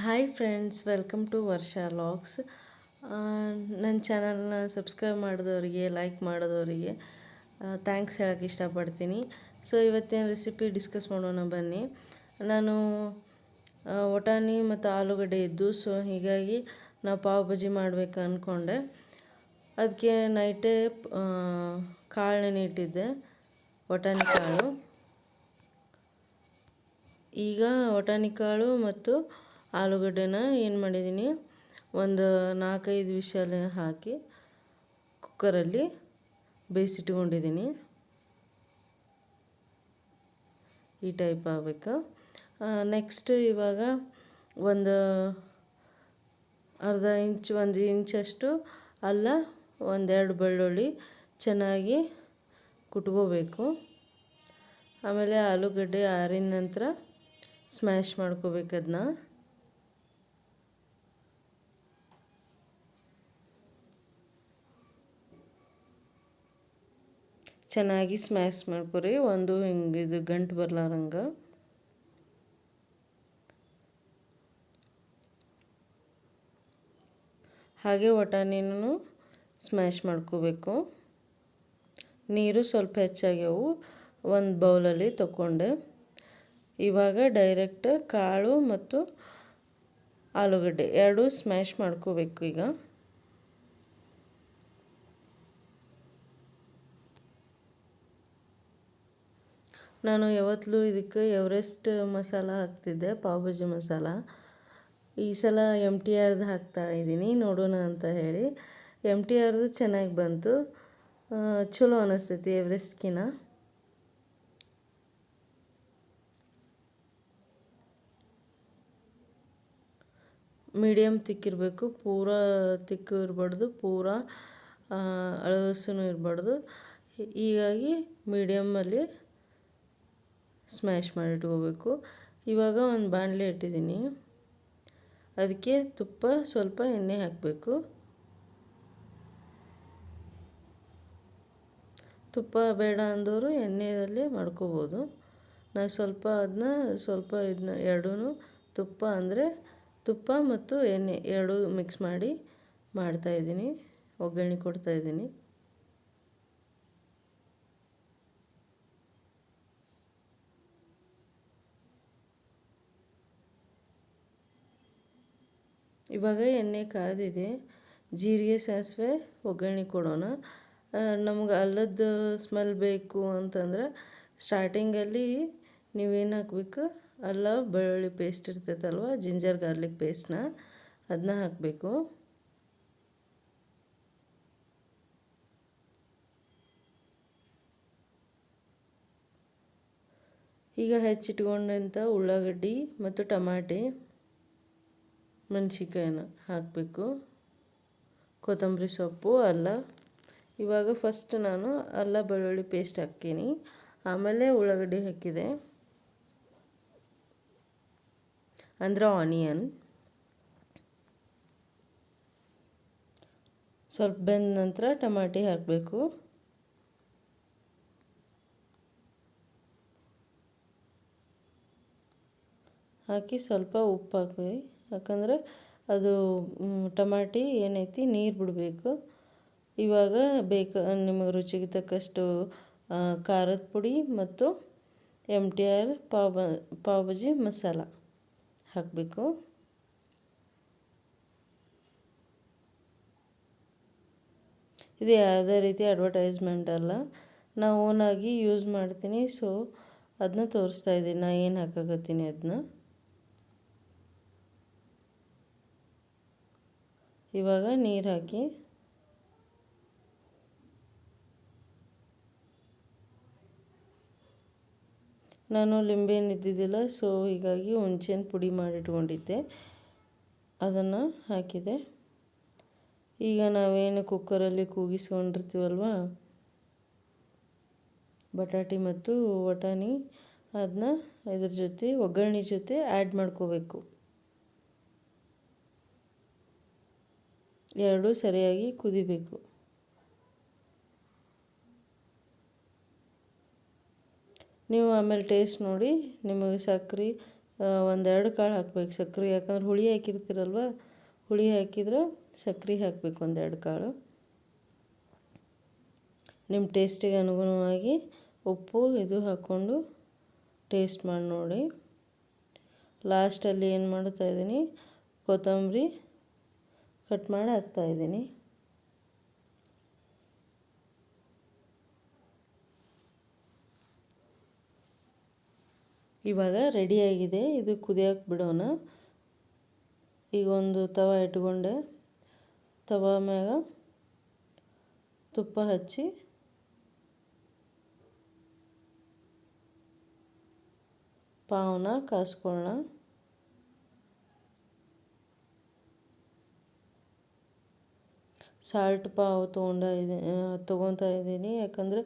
Hi friends, welcome to ವರ್ಷ logs. ನನ್ನ ಚಾನಲ್ನ ಸಬ್ಸ್ಕ್ರೈಬ್ ಮಾಡಿದವರಿಗೆ, ಲೈಕ್ ಮಾಡಿದವರಿಗೆ ಥ್ಯಾಂಕ್ಸ್ ಹೇಳೋಕ್ಕೆ ಇಷ್ಟಪಡ್ತೀನಿ. ಸೊ ಇವತ್ತಿನ ರೆಸಿಪಿ ಡಿಸ್ಕಸ್ ಮಾಡೋಣ ಬನ್ನಿ. ನಾನು ವಟಾಣಿ ಮತ್ತು ಆಲೂಗಡ್ಡೆ ಇದ್ದು, ಸೊ ಹೀಗಾಗಿ ನಾವು ಪಾವ್ ಭಾಜಿ ಮಾಡಬೇಕು ಅಂದ್ಕೊಂಡೆ. ಅದಕ್ಕೆ ನೈಟೇ ಕಾಳು ನೆನಿಟ್ಟಿದ್ದೆ, ವಟಾಣಿ ಕಾಳು. ಈಗ ವಟಾಣಿ ಕಾಳು ಮತ್ತು ಆಲೂಗಡ್ಡೆನ ಏನು ಮಾಡಿದ್ದೀನಿ, ಒಂದು 4-5 ವಿಷಲ್ ಹಾಕಿ ಕುಕ್ಕರಲ್ಲಿ ಬೇಯಿಸಿಟ್ಕೊಂಡಿದ್ದೀನಿ. ಈ ಟೈಪ್ ಆಗಬೇಕು. ನೆಕ್ಸ್ಟ್ ಇವಾಗ ಒಂದು ಅರ್ಧ ಇಂಚ್, 1 ಇಂಚಷ್ಟು ಅಲ್ಲ, 1-2 ಬೆಳ್ಳುಳ್ಳಿ ಚೆನ್ನಾಗಿ ಕುಟ್ಕೋಬೇಕು. ಆಮೇಲೆ ಆಲೂಗಡ್ಡೆ ಆರಿದ ನಂತರ ಸ್ಮ್ಯಾಶ್ ಮಾಡ್ಕೋಬೇಕು. ಅದನ್ನ ಚೆನ್ನಾಗಿ ಸ್ಮ್ಯಾಶ್ ಮಾಡ್ಕೊರಿ, ಒಂದು ಹಿಂಗೆ ಇದು ಗಂಟು ಬರಲಾರಂಗೆ. ಹಾಗೆ ವಟಾಣಿನೂ ಸ್ಮ್ಯಾಶ್ ಮಾಡ್ಕೋಬೇಕು. ನೀರು ಸ್ವಲ್ಪ ಹೆಚ್ಚಾಗ್ಯವು, ಒಂದು ಬೌಲಲ್ಲಿ ತಗೊಂಡೆ. ಇವಾಗ ಡೈರೆಕ್ಟ್ ಕಾಳು ಮತ್ತು ಆಲೂಗಡ್ಡೆ ಎರಡೂ ಸ್ಮ್ಯಾಶ್ ಮಾಡ್ಕೋಬೇಕು. ಈಗ ನಾನು ಯಾವತ್ತೂ ಇದಕ್ಕೆ ಎವರೆಸ್ಟ್ ಮಸಾಲ ಹಾಕ್ತಿದ್ದೆ, ಪಾವ್ ಭಾಜಿ ಮಸಾಲ. ಈ ಸಲ MTRದು ಹಾಕ್ತಾಯಿದ್ದೀನಿ, ನೋಡೋಣ ಅಂತ ಹೇಳಿ. MTRದು ಚೆನ್ನಾಗಿ ಬಂತು, ಚಲೋ ಅನ್ನಿಸ್ತೈತಿ ಎವರೆಸ್ಟ್ಕಿನ. ಮೀಡಿಯಮ್ ತಿಕ್ಕಿರಬೇಕು, ಪೂರಾ ತಿಕ್ಕು ಇರಬಾರ್ದು, ಪೂರಾ ಅಳಸೂ ಇರಬಾರ್ದು. ಹೀಗಾಗಿ ಮೀಡಿಯಮ್ಮಲ್ಲಿ ಸ್ಮ್ಯಾಶ್ ಮಾಡಿಟ್ಕೋಬೇಕು. ಇವಾಗ ಒಂದು ಬಾಣಲೆ ಇಟ್ಟಿದ್ದೀನಿ, ಅದಕ್ಕೆ ತುಪ್ಪ, ಸ್ವಲ್ಪ ಎಣ್ಣೆ ಹಾಕಬೇಕು. ತುಪ್ಪ ಬೇಡ ಅಂದವರು ಎಣ್ಣೆಯಲ್ಲಿ ಮಾಡ್ಕೋಬೋದು. ನಾನು ಸ್ವಲ್ಪ ಇದನ್ನ ಎರಡೂ, ತುಪ್ಪ ಅಂದರೆ ತುಪ್ಪ ಮತ್ತು ಎಣ್ಣೆ ಎರಡೂ ಮಿಕ್ಸ್ ಮಾಡಿ ಮಾಡ್ತಾಯಿದ್ದೀನಿ, ಒಗ್ಗರಣೆ ಕೊಡ್ತಾಯಿದ್ದೀನಿ. ಇವಾಗ ಎಣ್ಣೆ ಕಾದಿದೆ, ಜೀರಿಗೆ ಸಾಸಿವೆ ಒಗ್ಗರಣೆ ಕೊಡೋಣ. ನಮ್ಗೆ ಅಲ್ಲದ ಸ್ಮೆಲ್ ಬೇಕು ಅಂತಂದ್ರೆ ಸ್ಟಾರ್ಟಿಂಗಲ್ಲಿ ನೀವೇನು ಹಾಕಬೇಕು, ಅಲ್ಲ ಬೆಳ್ಳುಳ್ಳಿ ಪೇಸ್ಟ್ ಇರ್ತೈತಲ್ವ, ಜಿಂಜರ್ ಗಾರ್ಲಿಕ್ ಪೇಸ್ಟ್ನ ಅದನ್ನ ಹಾಕಬೇಕು. ಈಗ ಹೆಚ್ಚಿಟ್ಕೊಂಡಂಥ ಉಳ್ಳಾಗಡ್ಡಿ ಮತ್ತು ಟಮಾಟೆ, ಮೆಣಸಿನ್ಕಾಯಿನ ಹಾಕಬೇಕು, ಕೊತ್ತಂಬರಿ ಸೊಪ್ಪು, ಅಲ್ಲ. ಇವಾಗ ಫಸ್ಟ್ ನಾನು ಅಲ್ಲ ಬೆಳ್ಳುಳ್ಳಿ ಪೇಸ್ಟ್ ಹಾಕೀನಿ, ಆಮೇಲೆ ಉಳ್ಳಾಗಡ್ಡಿ ಹಾಕಿದೆ, ಅಂದರೆ ಆನಿಯನ್. ಸ್ವಲ್ಪ ಬೆಂದ ನಂತರ ಟಮಾಟಿ ಹಾಕಬೇಕು. ಹಾಕಿ ಸ್ವಲ್ಪ ಉಪ್ಪು ಹಾಕಿ, ಯಾಕಂದರೆ ಅದು ಟಮಾಟಿ ಏನೈತಿ ನೀರು ಬಿಡಬೇಕು. ಇವಾಗ ನಿಮಗೆ ರುಚಿಗೆ ತಕ್ಕಷ್ಟು ಖಾರದ ಪುಡಿ ಮತ್ತು MTR ಪಾವ್ ಭಾಜಿ ಮಸಾಲ ಹಾಕಬೇಕು. ಇದು ಯಾವುದೇ ರೀತಿ ಅಡ್ವರ್ಟೈಸ್ಮೆಂಟ್ ಅಲ್ಲ, ನಾನು ಓನಾಗಿ ಯೂಸ್ ಮಾಡ್ತೀನಿ, ಸೊ ಅದನ್ನ ತೋರಿಸ್ತಾ ಇದ್ದೀನಿ, ನಾನು ಏನು ಹಾಕಕತ್ತೀನಿ ಅದನ್ನ. ಇವಾಗ ನೀರು ಹಾಕಿ ನಾನು ಲಿಂಬೆಹಣ್ಣು ಇದ್ದಿದ್ದಿಲ್ಲ, ಸೊ ಹೀಗಾಗಿ ಹುಣಸೆಹಣ್ಣು ಪುಡಿ ಮಾಡಿಟ್ಕೊಂಡಿದ್ದೆ, ಅದನ್ನು ಹಾಕಿದೆ. ಈಗ ನಾವೇನು ಕುಕ್ಕರಲ್ಲಿ ಕೂಗಿಸ್ಕೊಂಡಿರ್ತೀವಲ್ವ ಬಟಾಟಿ ಮತ್ತು ವಟಾಣಿ, ಅದನ್ನ ಇದ್ರ ಜೊತೆ ಒಗ್ಗರಣೆ ಜೊತೆ ಆ್ಯಡ್ ಮಾಡ್ಕೋಬೇಕು. ಎರಡೂ ಸರಿಯಾಗಿ ಕುದಿಬೇಕು. ನೀವು ಆಮೇಲೆ ಟೇಸ್ಟ್ ನೋಡಿ, ನಿಮಗೆ ಸಕ್ಕರೆ ಒಂದೆರಡು ಕಾಳು ಹಾಕ್ಬೇಕು ಸಕ್ಕರೆ, ಯಾಕಂದ್ರೆ ಹುಳಿ ಹಾಕಿರ್ತೀರಲ್ವ, ಹುಳಿ ಹಾಕಿದ್ರೆ ಸಕ್ಕರೆ ಹಾಕಬೇಕು ಒಂದೆರಡು ಕಾಳು. ನಿಮ್ಮ ಟೇಸ್ಟಿಗೆ ಅನುಗುಣವಾಗಿ ಉಪ್ಪು ಇದು ಹಾಕ್ಕೊಂಡು ಟೇಸ್ಟ್ ಮಾಡಿ ನೋಡಿ. ಲಾಸ್ಟಲ್ಲಿ ಏನು ಮಾಡ್ತಾಯಿದ್ದೀನಿ, ಕೊತ್ತಂಬರಿ ಕಟ್ ಮಾಡಿ ಹಾಕ್ತಾಯಿದ್ದೀನಿ. ಇವಾಗ ರೆಡಿಯಾಗಿದೆ, ಇದು ಕುದಿಯೋಕೆ ಬಿಡೋಣ. ಈಗ ಒಂದು ತವ ಇಟ್ಕೊಂಡೆ, ತವ ಮ್ಯಾಗ ತುಪ್ಪ ಹಚ್ಚಿ ಪಾವನ್ನ ಕಾಸ್ಕೊಳ್ಳೋಣ. ಸಾಲ್ಟ್ ಪಾವ್ ತೊಗೊತಾ ಇದ್ದೀನಿ, ಯಾಕಂದರೆ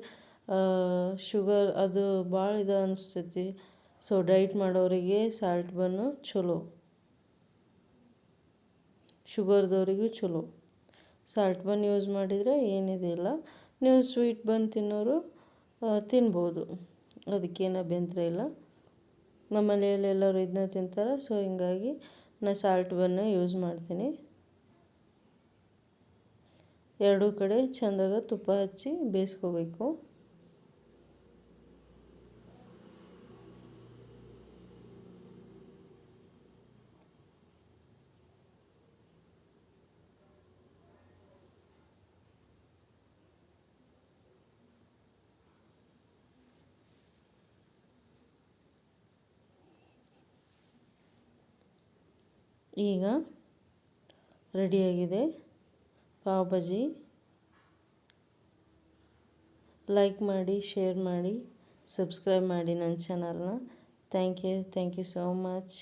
ಶುಗರ್ ಅದು ಭಾಳ ಇದು ಅನಿಸ್ತೈತಿ. ಸೊ ಡೈಟ್ ಮಾಡೋರಿಗೆ ಸಾಲ್ಟ್ ಬನ್ನು ಚಲೋ, ಶುಗರ್ದವರಿಗೂ ಚಲೋ. ಸಾಲ್ಟ್ ಬನ್ ಯೂಸ್ ಮಾಡಿದರೆ ಏನಿದಿಲ್ಲ. ನೀವು ಸ್ವೀಟ್ ಬನ್ ತಿನ್ನೋರು ತಿನ್ಬೋದು, ಅದಕ್ಕೇನು ಅಭ್ಯಂತರ ಇಲ್ಲ. ನಮ್ಮ ಮನೆಯಲ್ಲಿ ಎಲ್ಲರೂ ಇದನ್ನ ತಿಂತಾರೆ, ಸೊ ಹಿಂಗಾಗಿ ನಾನು ಸಾಲ್ಟ್ ಬನ್ನ ಯೂಸ್ ಮಾಡ್ತೀನಿ. ಎರಡೂ ಕಡೆ ಚೆಂದಾಗ ತುಪ್ಪ ಹಚ್ಚಿ ಬೇಯಿಸ್ಕೋಬೇಕು. ಈಗ ರೆಡಿಯಾಗಿದೆ ಪಾವ್ ಭಾಜಿ. ಲೈಕ್ ಮಾಡಿ, ಶೇರ್ ಮಾಡಿ, ಸಬ್ಸ್ಕ್ರೈಬ್ ಮಾಡಿ ನನ್ನ ಚಾನಲ್ನ. Thank you so much.